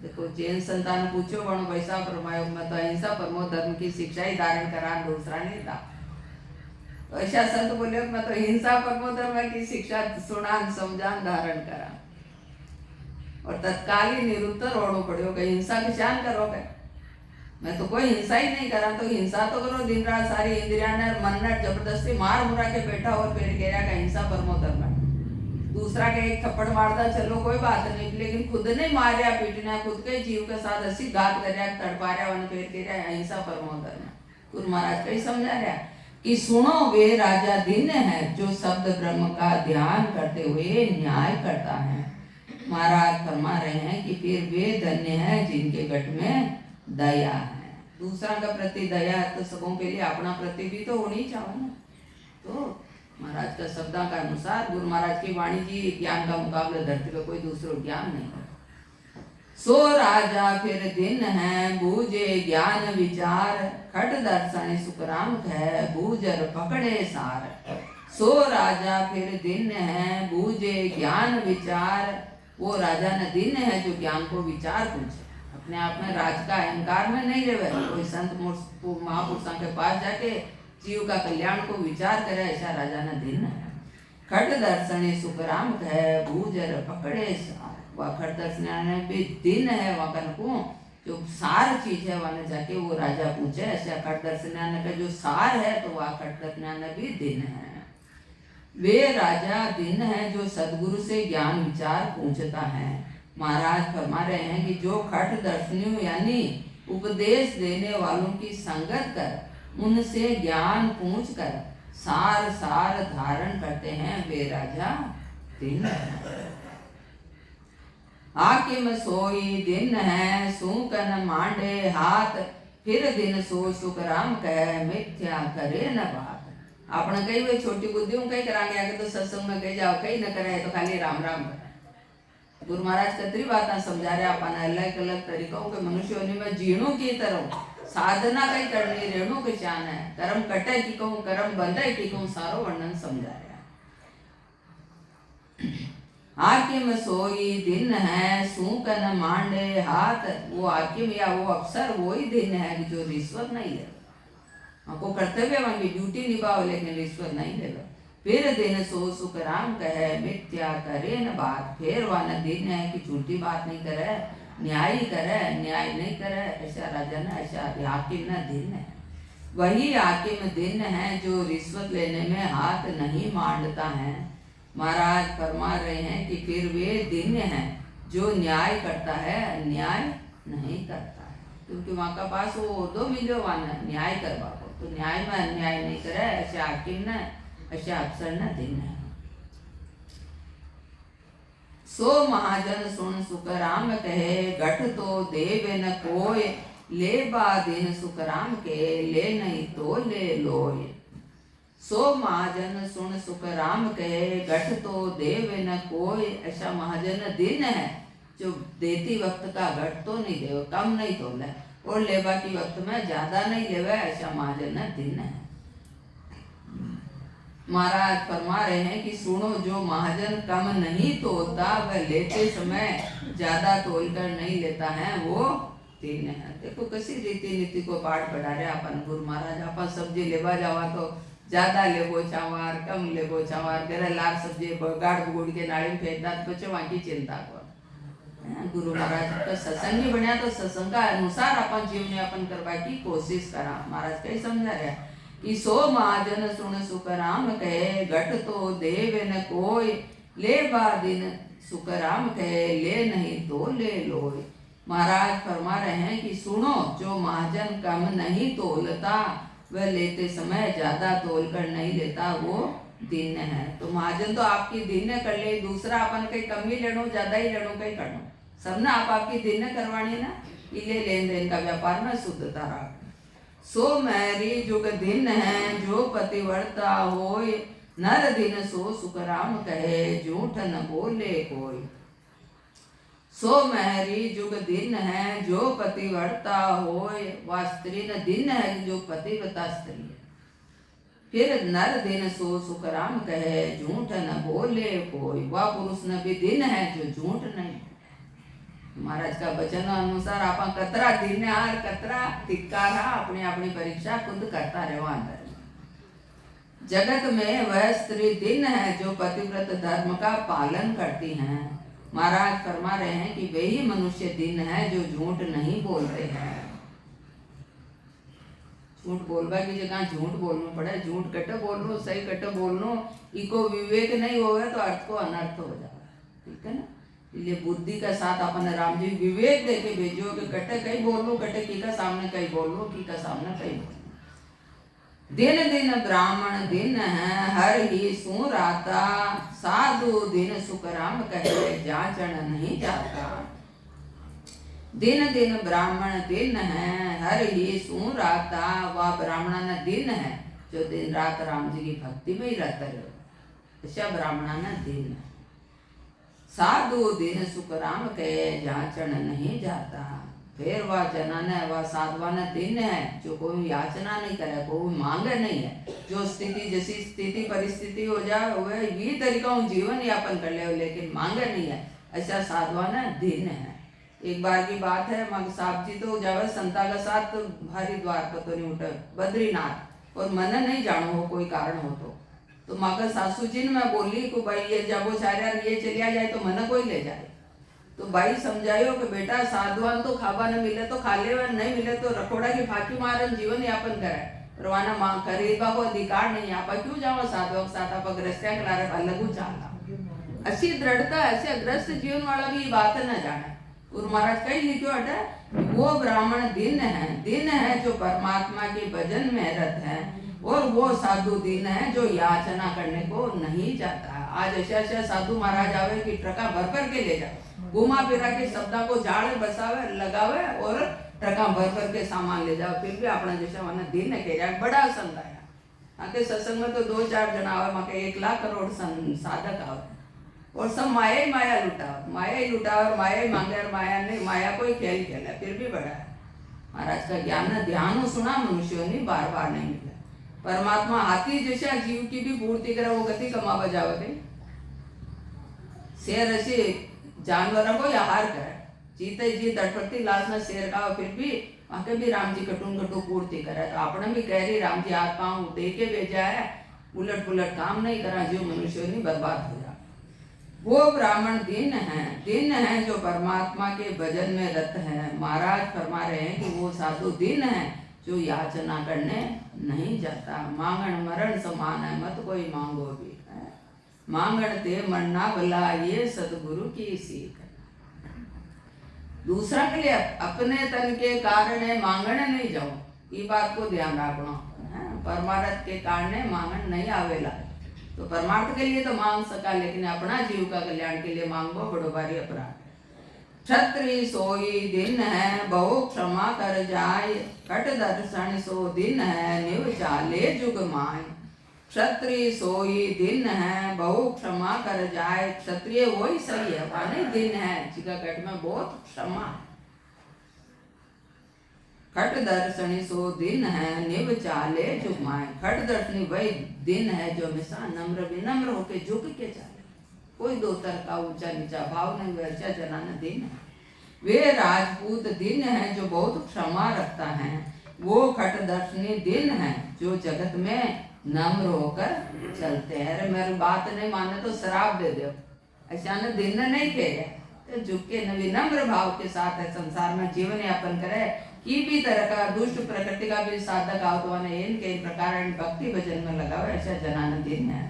देखो जैन संतान पूछो वर्ण वैसा फरमायो मैं तो अहिंसा परमो धर्म की शिक्षा ही धारण करा, दूसरा नहीं था। तो ऐसा संत बोले मैं तो हिंसा परमो धर्म की शिक्षा सुनान समझान धारण करा। और तत्काल ही निरुत्तर होना पड़ो कि हिंसा की शान करोगे। मैं तो कोई हिंसा ही नहीं करा, तो हिंसा तो करो दिन रात सारी इंद्रिया ने मन ने जबरदस्ती मार मुरा के बैठा और पेड़ गिरा का हिंसा परमो धर्म। दूसरा के एक थप्पड़ मारता चलो कोई बात नहीं, लेकिन खुद नहीं मार रहा पीटना, खुद के जीव के साथ ऐसी घात कर रहा तड़पा रहा वन पेड़ गिरा अहिंसा परमो धर्म। गुरु महाराज कहीं समझा रहा कि सुनो वे राजा दिन है जो शब्द ब्रह्म का ध्यान करते हुए न्याय करता है। महाराज फरमा रहे हैं कि फिर वे धन्य हैं जिनके गट में दया है। दूसरा का प्रति दया है तो सबों के लिए अपना प्रति भी तो होनी चाहिए ना। तो महाराज का शब्दा का अनुसार गुरु महाराज की वाणी जी ज्ञान का मुकाबला धरती पे कोई दूसरा ज्ञान नहीं है। सो राजा फिर दिन है बूझे ज्ञान विचार। खट दर्शन सुख राम कह बूझर पकड़े सार। सो राजा फिर दिन है बूझे ज्ञान विचार। वो राजा न दिन है जो ज्ञान को विचार पूछे, अपने आप में राज का अहंकार में नहीं रहे। कोई संत महापुरुषों के पास जाके जीव का कल्याण को विचार करे ऐसा राजा न दिन है। खट दर्शन सुख राम कह बूझर पकड़े सार। वह खट दर्शन भी दिन है वह को जो सार चीज है वह जाके वो राजा पूछे। ऐसा खट दर्शन का जो सार है तो वह खट दर्शन भी दिन है। वे राजा दिन है जो सदगुरु से ज्ञान विचार पूछता है। महाराज फरमा रहे हैं कि जो खट दर्शनियों यानी उपदेश देने वालों की संगत कर उनसे ज्ञान पूछ कर सार सार धारण करते हैं वे राजा दिन है। हाकिम सोई दिन है सूकन मांडे हाथ। फिर दिन सो सुख राम कह मिथ्या करे न बात। आपने कही हुई छोटी बुद्धियों कहीं करांगे आगे तो सत्संग में कही जाओ कहीं न करे तो खाली राम राम करे। गुरु महाराज कतरी बात समझा रहे अपन अलग अलग तरीकों के मनुष्यों में जीणों की तरह साधना कहीं करनी रेणु के चान है। कर्म कटे की कहूँ कर्म बंधे की कहूँ सारो वर्णन समझा रहा। हाकिम सोई दिन है सूकन मांडे हाथ। वो हाकिम या वो अफसर वो ही दिन है कि जो रिश्वत नहीं ले, हमको कर्तव्य वाली ड्यूटी निभाओ लेकिन रिश्वत नहीं लेगा। फिर दिन सो सुख राम कहे मिथ्या करे न बात। फिर वह न दिन है कि झूठी बात नहीं करे, न्याय करे, न्याय नहीं करे ऐसा राजा न ऐसा हाकिम न दिन है। वही हाकिम दिन है जो रिश्वत लेने में हाथ नहीं मांडता है। महाराज फरमा रहे हैं कि फिर वे दिन हैं जो न्याय करता है अन्याय नहीं करता है। क्योंकि वहाँ का पास वो दो मिलो वाना न्याय करवा को, तो न्याय में अन्याय नहीं करे ऐसे हाकिम न ऐसे अफसर न दिन है। सो महाजन सुन सुख राम कहे गठ तो देवे न कोय। ले बा दिन सुख राम के ले नहीं तो ले लोय। सो महाजन सुन सुख राम कहे, घट तो देव न कोई। ऐसा महाजन दिन है जो देती वक्त का घट तो नहीं देव, कम नहीं तोले, और लेवा की वक्त में ज्यादा नहीं लेवा, ऐसा महाजन दिन है। महाराज फरमा रहे हैं कि सुनो, जो महाजन कम नहीं तोलता वह लेते समय ज्यादा तोल कर नहीं लेता है, वो दिन है। देखो किसी रीति नीति को पाठ पढ़ा रहे अपन गुरु महाराज। अपन सब्जी लेवा जावा तो ज्यादा लेबो चावार, कम लेबो चावार, तेरा लाल सब्जी गाड़ बुगुड़ के नाड़ी में फेंक दा तो वहां की चिंता को। गुरु महाराज का सत्संग ही बनया तो सत्संग का अनुसार अपन जीवन यापन करवा की कोशिश करा। महाराज कई समझा रहे कि सो महाजन सुन सुख राम कहे, घट तो देव न कोई। ले बा दिन सुख राम कहे, ले नहीं तो ले लोय। महाराज फरमा रहे हैं कि सुनो, जो महाजन कम नहीं तोलता वह लेते समय ज्यादा तोल कर नहीं लेता, वो दिन है। तो महाजन तो आपकी दिन कर ले, दूसरा अपन कहीं कम ही लेनो ज्यादा ही लेनो कहीं करनो, सब ना आपकी दिन करवानी ना, इले लेन देन का व्यापार में शुद्धता रहा। सो मैरी जुग दिन है जो पतिव्रता होय, नर दिन सो सुख राम कहे, झूठ न बोले कोई। सो महरी जुग दिन है जो पतिव्रता होय, वह स्त्री न दिन है जो पतिव्रता स्त्री है। फिर नर दिन सो सुख राम कहे, झूठ न बोले कोई। वह पुरुष न भी दिन है जो झूठ नहीं। महाराज का वचन अनुसार आप कतरा दिन हार कतरा धिक्कारा, अपनी अपनी परीक्षा खुद करता रहो अंदर। जगत में वह स्त्री दिन है जो पतिव्रत धर्म का पालन करती हैं। महाराज फरमा रहे हैं कि वे ही मनुष्य दिन है जो झूठ नहीं बोल रहे हैं। झूठ बोलवा की जगह झूठ बोलना पड़े, झूठ कटे बोलनो सही कटे बोलनो, इको विवेक नहीं होगा तो अर्थ को अनर्थ हो जाएगा। ठीक है ना, इसलिए बुद्धि का साथ अपन राम जी विवेक दे के भेजो कि कटे कहीं बोलो, कटे की का सामने कहीं बोलो, की का सामने कहीं बोलो। दिन दिन ब्राह्मण दिन है हर ही सू राता, साधु दिन सुख राम कहे, जाचन नहीं जाता। दिन दिन ब्राह्मण दिन है हर ही सू राता, वह ब्राह्मण दिन है जो दिन रात राम जी की भक्ति में ही रहता रहे, ऐसा ब्राह्मण दिन है। साधु दिन सुख राम कहे, जाचन नहीं जाता। फिर वह जनन है, वह साधवान दिन है जो कोई याचना नहीं करे, कोई मांग नहीं है, जो स्थिति जैसी स्थिति परिस्थिति हो जाए वह ये तरीका जीवन यापन कर ले, लेकिन मांग नहीं है, ऐसा साधवान दिन है। एक बार की बात है, मग साहब जी तो जावे संता का साथ हरिद्वार पर तो नहीं उठे बद्रीनाथ, और मन नहीं जानो हो कोई कारण हो तो मगर सासू जी ने मैं बोली को भाई ये जब वो चाह ये चलिया जाए तो मन कोई ले जाए। तो भाई समझायो कि बेटा साधवान तो खाबा न मिले तो खा ले, नहीं मिले तो रखोड़ा की फाकी मारन जीवन यापन करे, रवाना मां खरीदवा को अधिकार नहीं। आप क्यों जाओ साधु के साथ, आप ग्रस्त्या खिला रहे अलगू चालना। अच्छी दृढ़ता ऐसे अग्रस्त जीवन वाला भी बात न जाने। गुरु महाराज कहीं लिखो हटे, वो ब्राह्मण दिन है जो परमात्मा के भजन में रत है, और वो साधु दिन है जो याचना करने को नहीं जाता। आज ऐसे साधु महाराज आवे कि ट्रका भर के ले जाए, घुमा फिरा के शब्दा को जाड़ बसावे लगावे और ट्रका भर के सामान ले जाओ, फिर भी अपना जैसा मन दिन कह रहा बड़ा संत आया। आके सत्संग में तो 2-4 जना आवे, माके 1 लाख करोड़ साधक आवे, और सब माया ही लुटा और माया ही मांगे, और माया नहीं, माया कोई खेल खेला फिर भी बड़ा है। महाराज का ज्ञान ध्यान सुना मनुष्यों ने बार बार नहीं मिला। परमात्मा हाथी जैसा जीव की भी पूर्ति करे, वो गति कमा बजावे। शेर ऐसे जानवरों को आहार करे, जीते जी तटपट्टी लाश में शेर का, फिर भी आके भी राम जी कटू पूर्ति करे। तो आपने भी कह रही राम जी हाथ पांव दे के भेजा है, उलट पुलट काम नहीं करा, जीव मनुष्य नहीं बर्बाद हो जा। वो ब्राह्मण दिन है जो परमात्मा के भजन में रत है। महाराज फरमा रहे हैं कि वो साधु दिन है जो याचना करने नहीं जाता। मांगण मरण समान है, मत कोई मांगो भी, मांगण ते मरना भला, ये सतगुरु की सीख। दूसरा के लिए अपने तन के कारण मांगण नहीं जाओ, ये बात को ध्यान रखना। परमार्थ के कारण मांगण नहीं आवेला, तो परमार्थ के लिए तो मांग सका, लेकिन अपना जीव का कल्याण के लिए मांगो बड़ो भारी अपराध। क्षत्रि सोई दिन है बहु क्षमा कर जाय, कट दर्शन सो दिन है निव चाले जुग माय। क्षत्रिय सोई दिन है बहु क्षमा कर जाए। क्षत्रिय वही सही है, वाने दिन है जिसका घट में बहुत क्षमा है। खट दर्शनी सो दिन है निव चाले झुकमाए। खट दर्शनी वही दिन है जो हमेशा नम्र विनम्र होके झुक के चाले, कोई दो तरह का ऊंचा नीचा भाव नहीं, वैसा जनाना दिन है। वे राजपूत दिन है जो बहुत क्षमा रखता है। वो खट दर्शनी दिन है जो जगत में नम्र होकर चलते हैं। अरे मेरी बात नहीं माने तो शराब दे दो, ऐसा न दिन नहीं कहे तो झुक के विनम्र भाव के साथ संसार में जीवन यापन करे। की भी तरह का दुष्ट प्रकृति का भी साधक आवतवान कई प्रकार भक्ति भजन में लगाओ, ऐसा जनान दिन है।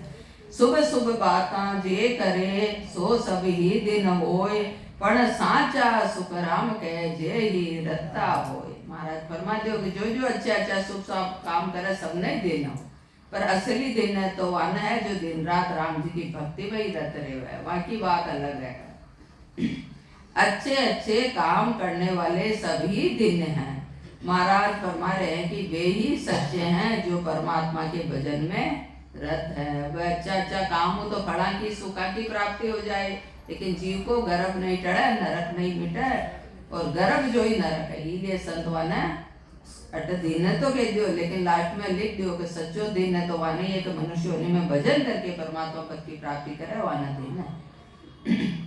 सुबह सुबह बाता जे करे सो सब ही दिन होए। पण साचा सुख राम कहे जे ही रत्ता होए। महाराज फरमा दो कि जो अच्छा अच्छा सुख काम करे सबने दिन हो, पर असली दिन है तो वन है जो दिन रात राम जी की भक्ति में ही रत रहे। वहाँ की बात अलग है। अच्छे अच्छे काम करने वाले सभी दिन हैं। महाराज फरमा रहे हैं कि वे ही सच्चे हैं जो परमात्मा के भजन में रत है। वह अच्छा अच्छा काम हो तो फड़ा की सुखा की प्राप्ति हो जाए, लेकिन जीव को गर्भ नहीं टड़े, नरक नहीं मिटे। और गर्भ जो ही नरक है, इसलिए संतवा ने अट दिन तो कह दियो, लेकिन लास्ट में लिख दियो कि सच्चो दिन है तो वाने एक मनुष्य होने में भजन करके परमात्मा पद की प्राप्ति करे, वाना दिन है।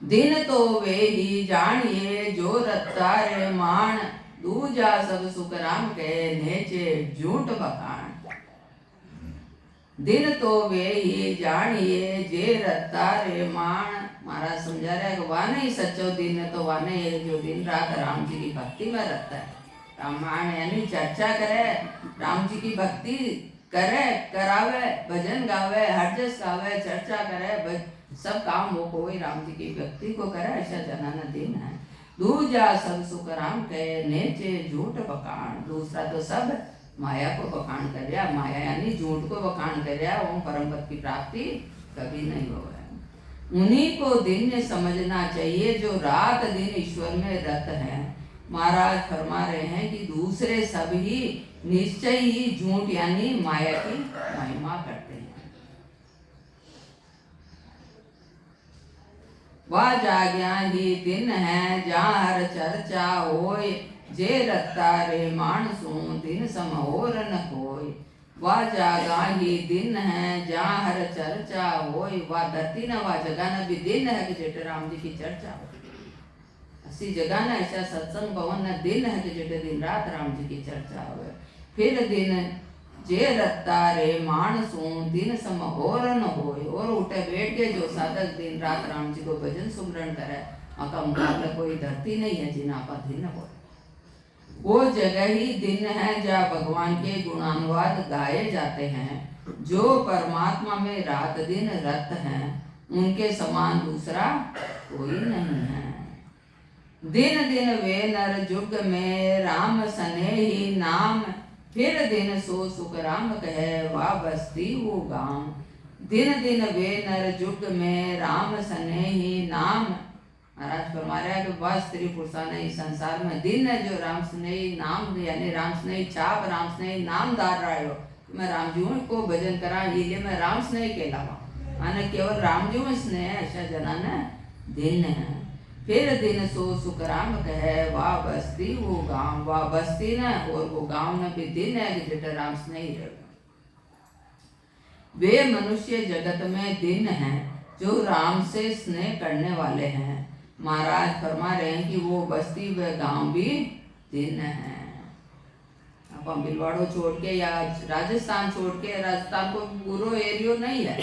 दिन तो वे ही जानिए जो रत्ता रे मान। दूजा सब सुख राम के नेचे झूठ बखान। दिन तो वे ही जानिए जे रत्ता रे मान। महाराज समझा रहा है कि वाने ही सच्चो दिन है तो वाने ये जो दिन रात राम जी की भक्ति में रहता है। रामायण यानी चर्चा करे, राम जी की भक्ति करे, करावे, भजन गावे, हरजस गावे, चर्चा करे, सब काम वो कोई राम जी की भक्ति को करे, ऐसा जनाना दिन है। दूजा सब सुख राम के नेचे झूठ बखान। दूसरा तो सब माया को बखान कर रहा, माया यानी झूठ को बखान कर रहा, वो परम पद की प्राप्ति कभी नहीं हो है। उन्हीं को दिन समझना चाहिए जो रात दिन ईश्वर में रत है। महाराज फरमा रहे हैं कि दूसरे सभी निश्चय ही झूठ यानी माया की महिमा करते हैं। वह जाग्या ही दिन है जहाँ हर चर्चा होय। जे रत्ता रे मानसू दिन सम और न कोय। वह जागा ही दिन है जहाँ हर चर्चा होय। वह धरती न वह जगह न भी दिन है कि जेठे राम जी की चर्चा हो। ऐसी जगह न ऐसा सत्संग भवन न दिन है कि जेठे दिन रात राम जी की चर्चा हो। फिर दिन जे रत्ता रे मानसू दिन सम और न होए। और उठे बैठ के जो साधक दिन रात राम जी को भजन सुमरण करे, आका मुकाबला कोई धरती नहीं है जिन्हें आपा दिन हो। वो जगह ही दिन है जहाँ भगवान के गुणानुवाद गाए जाते हैं। जो परमात्मा में रात दिन रत हैं, उनके समान दूसरा कोई नहीं है। दिन दिन वे नर जुग में राम सने ही नाम। फिर दिन सो सुख राम कहे वा बस्ती वो गांव। दिन दिन वे नर जुग में राम सने ही नाम। महाराज फरमा रहा है कि वह स्त्री पुरुषा ने संसार में दिन है जो राम स्नेही नाम यानी राम स्नेही छाप राम स्नेही नाम डाल रहा हो। मैं राम जी को भजन करा, ये मैं राम स्नेही कहलावा, माने केवल राम जी में स्नेह ऐसा जनाना दिन है। फिर दिन सो सुख राम कहे वाह बस्ती वो गांव। वाह बस्ती न और वो गांव न भी दिन है कि जेठा राम स्नेही रहे। वे मनुष्य जगत में दिन हैं जो राम से स्नेह करने वाले हैं। महाराज फरमा रहे हैं कि वो बस्ती व गांव भी दिन है। आप भिलवाड़ो छोड़ के या राजस्थान छोड़ के, राजस्थान को पूरा एरियो नहीं है,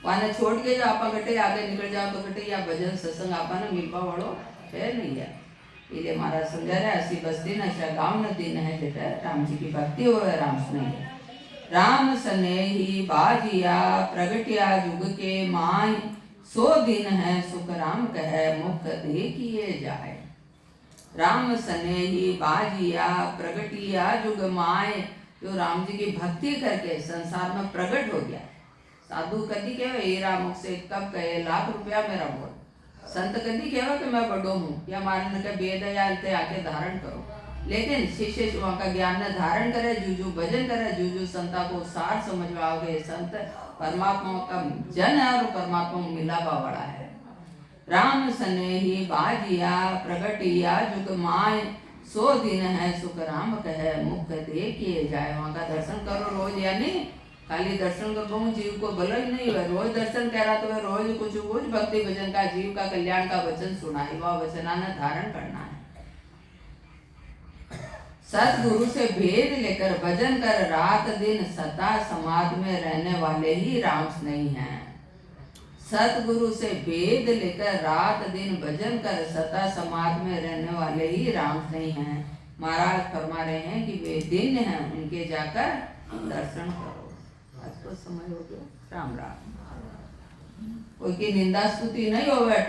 वहाँ छोड़ के जो आप गटे आगे निकल जाओ तो गटे या भजन सत्संग आपा ना मिलवा वालों है नहीं है। इसलिए महाराज समझा रहे ऐसी बस्ती न ऐसा गाँव न दिन है जेठा राम जी की भक्ति हो है, राम स्नेह। राम स्नेही बाजिया प्रगटिया युग के माय। सो दिन है सुख राम कहे मुख देखिए जाए। राम स्नेही बाजिया प्रगटिया युग माय। जो राम जी की भक्ति करके संसार में प्रकट हो गया। साधु कदी कहे हीरा मुख से कब कहे लाख रुपया मेरा बोल। संत कदी कहे कि मैं बड़ो हूँ या मारने के बेद या आके धारण करो। लेकिन शिष्य वहाँ का ज्ञान न धारण करे, जूजू भजन करे, जूजू संता को सार समझवाओगे। संत परमात्मा का जन है और परमात्मा में मिलावा वाला है। राम स्नेही बाजिया प्रगटिया जुग माय, 100 दिन है सुख राम कहे, मुख देखिए जाए। वहाँ का दर्शन करो रोज, यानी खाली दर्शन कर जीव को भलो ही नहीं हुआ, रोज दर्शन करा तो वह रोज कुछ कुछ भक्ति भजन का, जीव का कल्याण का वचन सुनाए, वह वचनान धारण करना है। सतगुरु से भेद लेकर भजन कर रात दिन, सदा समाज में रहने वाले ही राम स्नेही हैं। सतगुरु से भेद लेकर रात दिन भजन कर सदा समाज में रहने वाले ही राम स्नेही हैं। महाराज फरमा रहे हैं कि वे दिन हैं, उनके जाकर दर्शन करो। आज तो समय हो गया, राम राम। कोई की निंदा स्तुति नहीं हो बैठे।